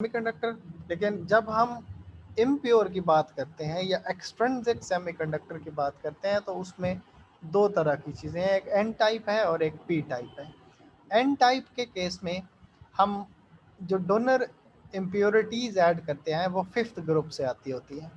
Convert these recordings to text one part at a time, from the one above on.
Semiconductor. लेकिन जब हम इम्प्योर की बात करते हैं या एक्सट्रिंसिक सेमीकंडक्टर की बात करते हैं तो उसमें दो तरह की चीज़ें हैं, एक एन टाइप है और एक पी टाइप है। एन टाइप के केस में हम जो डोनर इम्प्योरिटीज़ ऐड करते हैं वो फिफ्थ ग्रुप से आती होती है,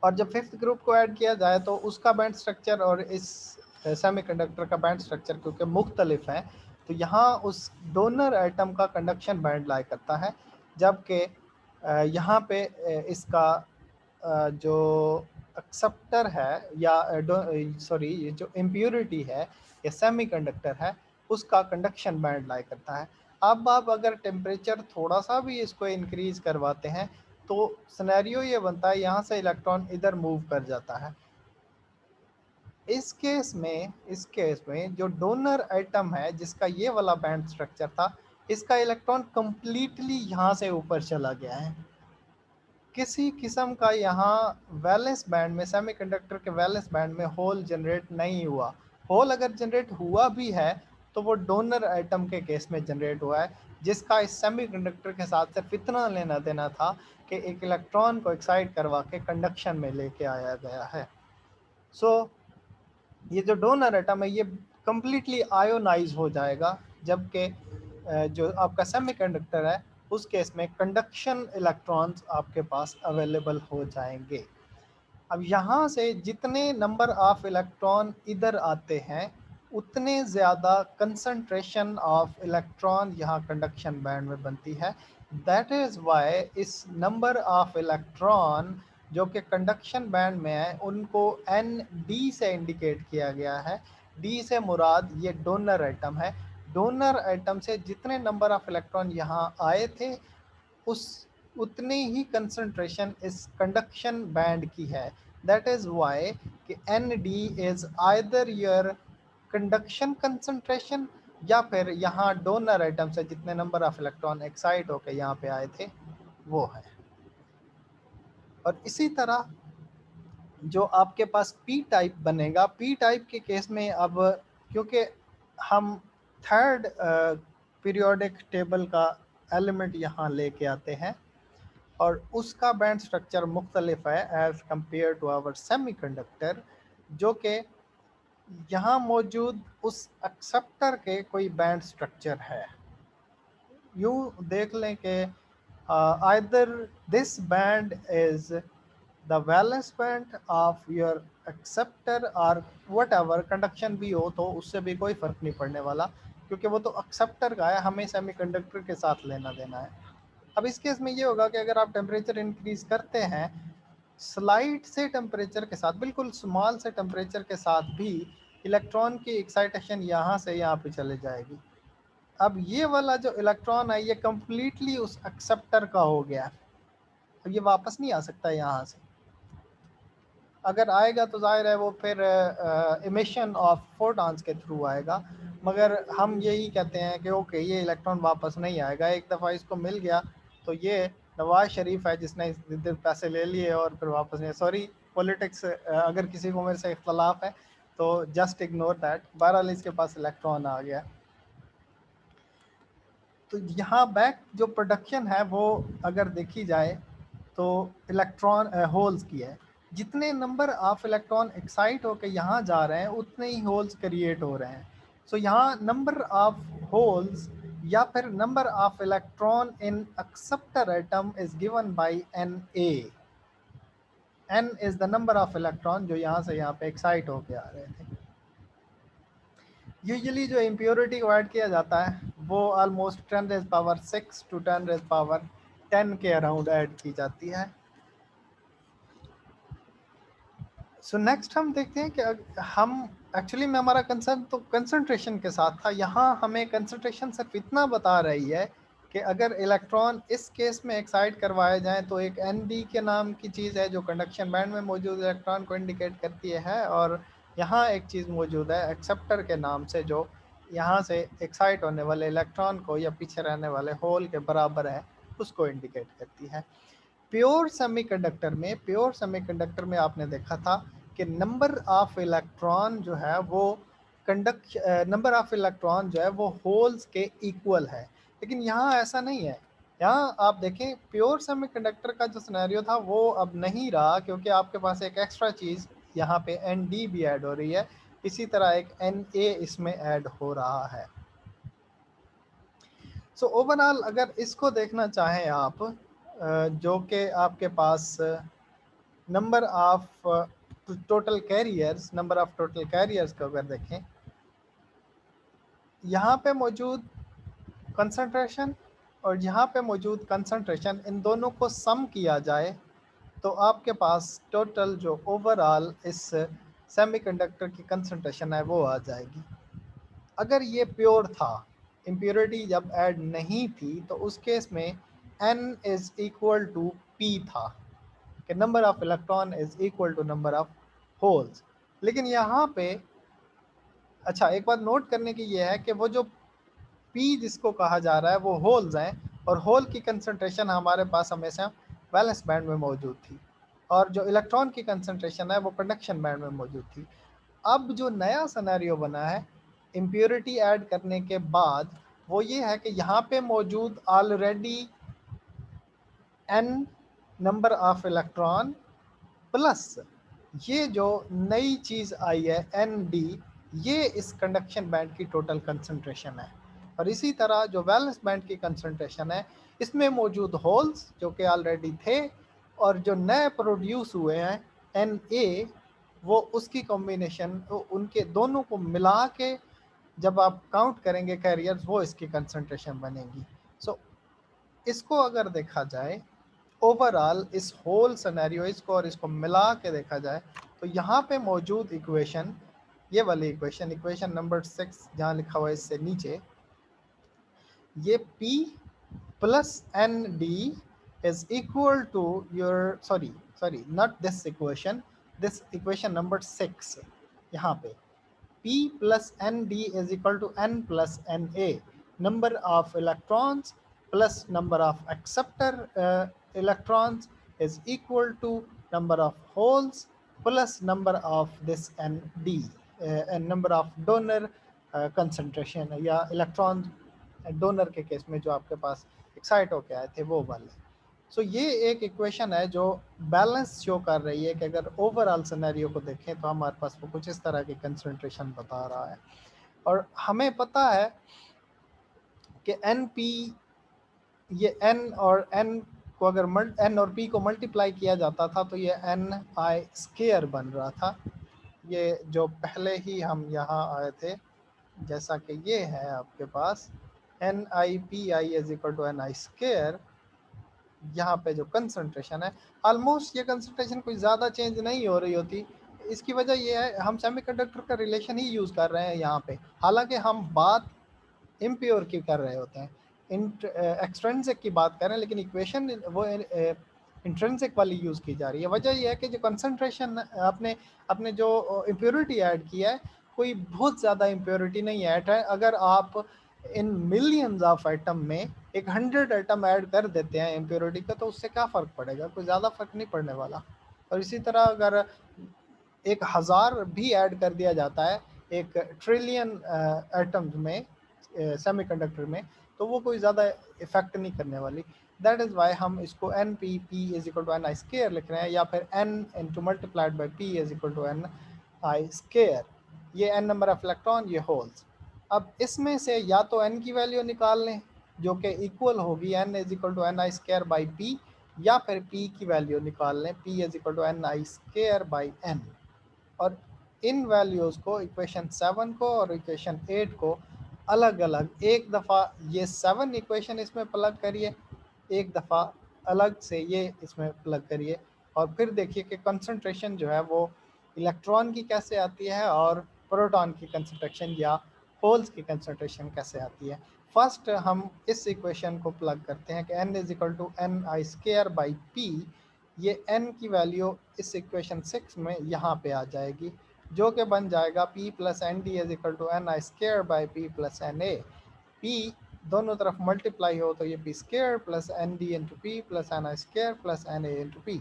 और जब फिफ्थ ग्रुप को ऐड किया जाए तो उसका बैंड स्ट्रक्चर और इस सेमीकंडक्टर का बैंड स्ट्रक्चर क्योंकि मुख्तलिफ है, तो यहाँ उस डोनर एटम का कंडक्शन बैंड लाई करता है, जबकि यहाँ पे इसका जो एक्सेप्टर है या सॉरी जो इम्प्योरिटी है या सेमीकंडक्टर है उसका कंडक्शन बैंड लाई करता है। अब आप अगर टेम्परेचर थोड़ा सा भी इसको इंक्रीज करवाते हैं तो सिनेरियो ये बनता है यहाँ से इलेक्ट्रॉन इधर मूव कर जाता है। इस केस में जो डोनर एटम है जिसका ये वाला बैंड स्ट्रक्चर था, इसका इलेक्ट्रॉन कंप्लीटली यहाँ से ऊपर चला गया है। किसी किस्म का यहाँ वैलेंस बैंड में, सेमीकंडक्टर के वैलेंस बैंड में होल जनरेट नहीं हुआ। होल अगर जनरेट हुआ भी है तो वो डोनर एटम के केस में जनरेट हुआ है, जिसका इस सेमीकंडक्टर के साथ सिर्फ इतना लेना देना था कि एक इलेक्ट्रॉन को एक्साइट करवा के कंडक्शन में लेके आया गया है। सो ये जो डोनर एटम है ये कम्प्लीटली आयोनाइज हो जाएगा, जबकि जो आपका सेमीकंडक्टर है उस केस में कंडक्शन इलेक्ट्रॉन्स आपके पास अवेलेबल हो जाएंगे। अब यहाँ से जितने नंबर ऑफ इलेक्ट्रॉन इधर आते हैं उतने ज़्यादा कंसंट्रेशन ऑफ इलेक्ट्रॉन यहाँ कंडक्शन बैंड में बनती है। दैट इज़ वाई इस नंबर ऑफ इलेक्ट्रॉन जो कि कंडक्शन बैंड में है उनको एन डी से इंडिकेट किया गया है। डी से मुराद ये डोनर एटम है। डोनर एटम से जितने नंबर ऑफ इलेक्ट्रॉन यहाँ आए थे उस उतनी ही कंसंट्रेशन इस कंडक्शन बैंड की है। दैट इज वाई कि N D is either your conduction concentration या फिर यहाँ डोनर एटम से जितने नंबर ऑफ इलेक्ट्रॉन एक्साइट होकर यहाँ पे आए थे वो है। और इसी तरह जो आपके पास पी टाइप बनेगा, पी टाइप के केस में अब क्योंकि हम थर्ड पीरियोडिक टेबल का एलिमेंट यहाँ लेके आते हैं और उसका बैंड स्ट्रक्चर मुख्तलिफ है as compare to our semiconductor, जो कि यहाँ मौजूद उस एक्सेप्टर के कोई बैंड स्ट्रक्चर है। यूँ देख लें कि either this band is the valence band of your acceptor और वट एवर कंडक्शन भी हो तो उससे भी कोई फ़र्क नहीं पड़ने वाला, क्योंकि वो तो एक्सेप्टर का है, हमें सेमीकंडक्टर के साथ लेना देना है। अब इस केस में ये होगा कि अगर आप टेम्परेचर इंक्रीज करते हैं स्लाइड से टेम्परेचर के साथ, बिल्कुल स्मॉल से टेम्परेचर के साथ भी इलेक्ट्रॉन की एक्साइटेशन यहाँ से यहाँ पे चले जाएगी। अब ये वाला जो इलेक्ट्रॉन है ये कम्प्लीटली उस एक्सेप्टर का हो गया, अब ये वापस नहीं आ सकता यहाँ से। अगर आएगा तो जाहिर है वो फिर इमिशन ऑफ फोटॉन्स के थ्रू आएगा, मगर हम यही कहते हैं कि ओके ये इलेक्ट्रॉन वापस नहीं आएगा। एक दफ़ा इसको मिल गया तो ये नवाज शरीफ है जिसने इधर पैसे ले लिए और फिर वापस नहीं। सॉरी पॉलिटिक्स, अगर किसी को मेरे से इख्तलाफ है तो जस्ट इग्नोर दैट। बहरहाल इसके पास इलेक्ट्रॉन आ गया। तो यहाँ बैक जो प्रोडक्शन है वो अगर देखी जाए तो इलेक्ट्रॉन होल्स की है। जितने नंबर ऑफ इलेक्ट्रॉन एक्साइट होकर यहाँ जा रहे हैं उतने ही होल्स क्रिएट हो रहे हैं। सो यहाँ नंबर ऑफ होल्स या फिर number of electron in acceptor atom is given by N A. N is the number of electron जो यहाँ से यहाँ पे एक्साइट होके आ रहे थे। यूजुअली जो इम्प्योरिटी को ऐड किया जाता है वो ऑलमोस्ट 10⁻6 टू 10⁻10 के अराउंड ऐड की जाती है। सो नेक्स्ट हम देखते हैं कि हम एक्चुअली में हमारा कंसर्न तो कंसंट्रेशन के साथ था। यहाँ हमें कंसंट्रेशन सिर्फ इतना बता रही है कि अगर इलेक्ट्रॉन इस केस में एक्साइट करवाए जाएं तो एक एन डी के नाम की चीज़ है जो कंडक्शन बैंड में मौजूद इलेक्ट्रॉन को इंडिकेट करती है, और यहाँ एक चीज़ मौजूद है एक्सेप्टर के नाम से जो यहाँ से एक्साइट होने वाले इलेक्ट्रॉन को या पीछे रहने वाले होल के बराबर है उसको इंडिकेट करती है। प्योर सेमीकंडक्टर में आपने देखा था कि नंबर ऑफ इलेक्ट्रॉन जो है वो नंबर ऑफ इलेक्ट्रॉन जो है वो होल्स के इक्वल है, लेकिन यहाँ ऐसा नहीं है। यहाँ आप देखें प्योर सेमीकंडक्टर का जो सिनेरियो था वो अब नहीं रहा, क्योंकि आपके पास एक एक्स्ट्रा चीज़ यहाँ पे ND भी ऐड हो रही है, इसी तरह एक Na इसमें ऐड हो रहा है। सो ओवरऑल अगर इसको देखना चाहें आप, जो कि आपके पास नंबर ऑफ टोटल कैरियर्स को अगर देखें, यहाँ पे मौजूद कंसंट्रेशन और यहाँ पे मौजूद कंसंट्रेशन, इन दोनों को सम किया जाए तो आपके पास टोटल जो ओवरऑल इस सेमीकंडक्टर की कंसंट्रेशन है वो आ जाएगी। अगर ये प्योर था, इम्प्योरिटी जब ऐड नहीं थी, तो उस केस में N is equal to P था, कि number of electron is equal to number of holes. लेकिन यहाँ पे अच्छा एक बात नोट करने की ये है कि वो जो P जिसको कहा जा रहा है वो होल्स हैं, और होल की कंसंट्रेशन हमारे पास हमेशा वैलेंस बैंड में मौजूद थी, और जो इलेक्ट्रॉन की कंसंट्रेशन है वो कंडक्शन बैंड में मौजूद थी। अब जो नया सिनेरियो बना है इम्प्योरिटी ऐड करने के बाद, वो ये है कि यहाँ पे मौजूद already n number of electron plus ये जो नई चीज़ आई है ND, ये इस कंडक्शन बैंड की टोटल कंसंट्रेशन है। और इसी तरह जो वैलेंस बैंड की कंसंट्रेशन है, इसमें मौजूद होल्स जो कि ऑलरेडी थे, और जो नए प्रोड्यूस हुए हैं Na, वो उसकी कॉम्बिनेशन, उनके दोनों को मिला के जब आप काउंट करेंगे कैरियर्स, वो इसकी कंसंट्रेशन बनेगी। सो इसको अगर देखा जाए ओवरऑल इस होल सिनेरियो, इसको और इसको मिला के देखा जाए, तो यहाँ पे मौजूद इक्वेशन, ये वाली इक्वेशन नंबर 6 जहाँ लिखा हुआ है इससे नीचे, ये P plus ND is equal to your sorry not this equation number 6, यहाँ पे P plus ND is equal to N plus Na, number of electrons plus number of acceptor electrons is equal to number of holes plus number of this ND, and number of donor concentration, या electron donor के case में जो आपके पास excite होके आए थे वो वाले। सो ये एक इक्वेशन है जो बैलेंस शो कर रही है कि अगर ओवरऑल सिनेरियो को देखें तो हमारे पास वो कुछ इस तरह की कंसंट्रेशन बता रहा है। और हमें पता है कि NP, ये N और N को अगर N और P को मल्टीप्लाई किया जाता था तो ये Ni² बन रहा था। ये जो पहले ही हम यहाँ आए थे, जैसा कि ये है आपके पास NiPi is equal to Ni²। यहाँ पे जो कंसंट्रेशन है, ऑलमोस्ट ये कंसंट्रेशन कोई ज़्यादा चेंज नहीं हो रही होती। इसकी वजह ये है हम सेमीकंडक्टर का रिलेशन ही यूज़ कर रहे हैं यहाँ पे, हालांकि हम बात इम्प्योर की कर रहे होते हैं, एक्सट्रेंसिक की बात कर रहे हैं, लेकिन इक्वेशन वो इंट्रेंसिक वाली यूज़ की जा रही है। वजह यह है कि जो कंसंट्रेशन आपने अपने जो इम्प्योरिटी ऐड किया है, कोई बहुत ज़्यादा इम्प्योरिटी नहीं ऐड है। अगर आप इन मिलियंस ऑफ आइटम में एक 100 आइटम ऐड कर देते हैं इम्प्योरिटी का, तो उससे क्या फ़र्क पड़ेगा, कोई ज़्यादा फ़र्क नहीं पड़ने वाला। और इसी तरह अगर 1000 भी ऐड कर दिया जाता है 1 ट्रिलियन एटम्स में सेमीकंडक्टर में, तो वो कोई ज़्यादा इफेक्ट नहीं करने वाली। दैट इज़ वाई हम इसको NPP is equal to Ni² लिख रहे हैं, या फिर N into multiplied by P is equal to Ni²। ये N नंबर ऑफ इलेक्ट्रॉन, ये होल्स। अब इसमें से या तो N की वैल्यू निकाल लें जो कि इक्वल होगी N is equal to Ni² by P, या फिर P की वैल्यू निकाल लें P is equal to Ni² by N। और इन वैल्यूज़ को, इक्वेशन 7 को और इक्वेशन 8 को अलग अलग एक दफ़ा ये 7 इक्वेशन इसमें प्लग करिए, एक दफ़ा अलग से ये इसमें प्लग करिए, और फिर देखिए कि कंसंट्रेशन जो है वो इलेक्ट्रॉन की कैसे आती है और प्रोटॉन की कंसंट्रेशन या होल्स की कंसंट्रेशन कैसे आती है। फर्स्ट हम इस इक्वेशन को प्लग करते हैं कि N is equal to Ni² by P। ये N की वैल्यू इस इक्वेशन 6 में यहाँ पे आ जाएगी, जो कि बन जाएगा P plus ND is equal to Ni² by P plus Na। P दोनों तरफ मल्टीप्लाई हो तो ये P² plus ND into P plus Ni² plus Na into P।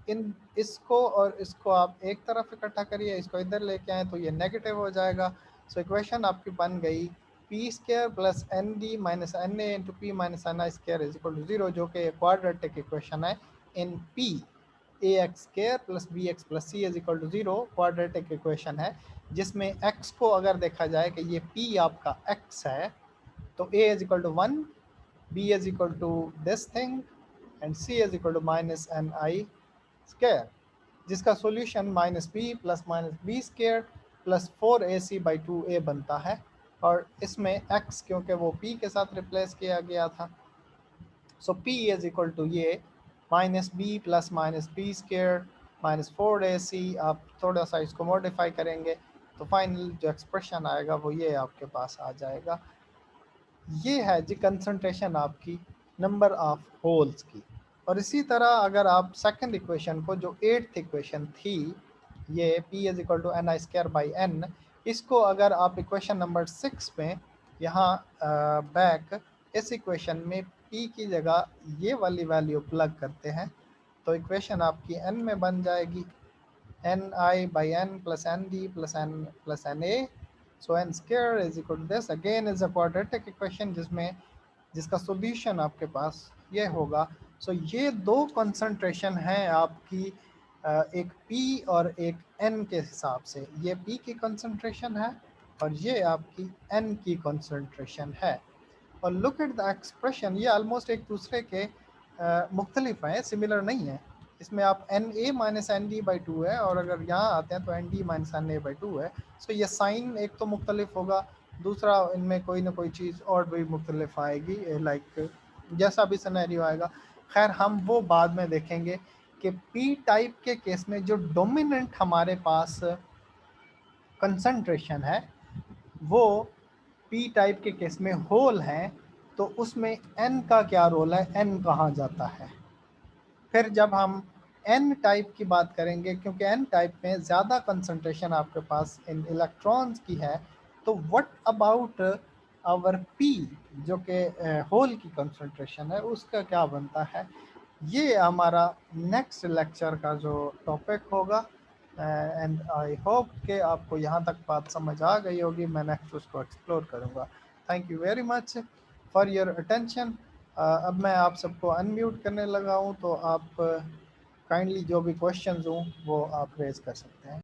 इन इसको और इसको आप एक तरफ इकट्ठा करिए, इसको इधर लेके आए तो ये नेगेटिव हो जाएगा। सो इक्वेशन आपकी बन गई P square plus N D minus N A into P minus N I square is equal to 0, जो कि क्वाड्रेटिक इक्वेशन है in P A X square plus B X plus C is equal to 0, quadratic equation है जिसमें x को अगर देखा जाए कि ये p आपका x है तो a is equal to 1, b is equal to this thing and c is equal to minus N I square, जिसका solution minus B square plus 4ac/2a बनता है। और इसमें x क्योंकि वो p के साथ रिप्लेस किया गया था, so p is equal to ये minus B square minus 4ac। आप थोड़ा सा इसको मॉडिफाई करेंगे तो फाइनल जो एक्सप्रेशन आएगा वो ये आपके पास आ जाएगा। ये है जी कंसंट्रेशन आपकी नंबर ऑफ होल्स की। और इसी तरह अगर आप सेकंड इक्वेशन को, जो एट्थ इक्वेशन थी, ये p is equal to N I square by N, इसको अगर आप इक्वेशन नंबर 6 में यहाँ बैक इस इक्वेशन में p की जगह ये वाली वैल्यू प्लग करते हैं तो इक्वेशन आपकी n में बन जाएगी N I by N plus N D plus N A. So N square is equal to this, again is a quadratic equation जिसका सॉल्यूशन आपके पास ये होगा। सो ये दो कंसंट्रेशन हैं आपकी, एक P और एक N के हिसाब से। ये P की कंसंट्रेशन है और ये आपकी N की कंसंट्रेशन है। और लुक एट द एक्सप्रेशन, ये ऑलमोस्ट एक दूसरे के मुख्तलिफ हैं, सिमिलर नहीं है। इसमें आप N A minus N D by two है और अगर यहाँ आते हैं तो N D minus N A by two है। सो ये साइन एक तो मुख्तलिफ होगा, दूसरा इनमें कोई ना कोई चीज़ और भी मुख्तलिफ आएगी, लाइक जैसा भी सिनेरियो आएगा। खैर हम वो बाद में देखेंगे कि पी टाइप के केस में जो डोमिनेंट हमारे पास कंसंट्रेशन है वो पी टाइप के केस में होल है, तो उसमें एन का क्या रोल है, एन कहाँ जाता है। फिर जब हम एन टाइप की बात करेंगे, क्योंकि एन टाइप में ज़्यादा कंसंट्रेशन आपके पास इन इलेक्ट्रॉन्स की है, तो व्हाट अबाउट आवर पी जो कि होल की कंसंट्रेशन है, उसका क्या बनता है। ये हमारा नेक्स्ट लेक्चर का जो टॉपिक होगा। एंड आई होप कि आपको यहाँ तक बात समझ आ गई होगी। मैं नेक्स्ट उसको एक्सप्लोर करूँगा। Thank you very much for your attention. अब मैं आप सबको अनम्यूट करने लगा हूँ, तो आप काइंडली जो भी क्वेश्चंस हों वो आप रेज कर सकते हैं।